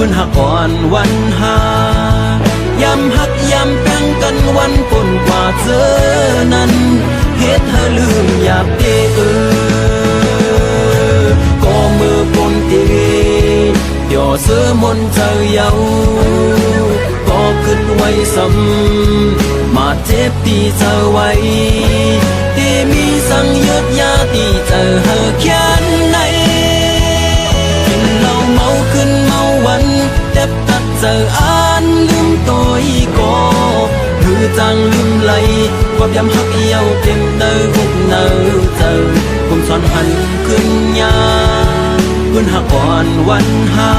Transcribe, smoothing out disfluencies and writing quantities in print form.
พื้นหักก่อนวันหายำหักยำแป้งกันวันปนกว่าเจอนั้นเฮ็ดให้ลืมอยากเอก็มือปนเตเดี๋ยวเสือมนเธอเยาก็ขึ้นไว้ซ้ำมาเจ็บตีเธอไว้ที่มีสังยุดยาตีเธอเฮอแค่ไหนกินเหล้าเมาขึ้นเมาวันเจ็บตัดเธออ่านลืมตัวอีกคือจังลืมไหลความยำหักเยาเต็มเนอหุบเนอเธอผมสอนหันขึ้นยาพื้นหักก่อนวันหา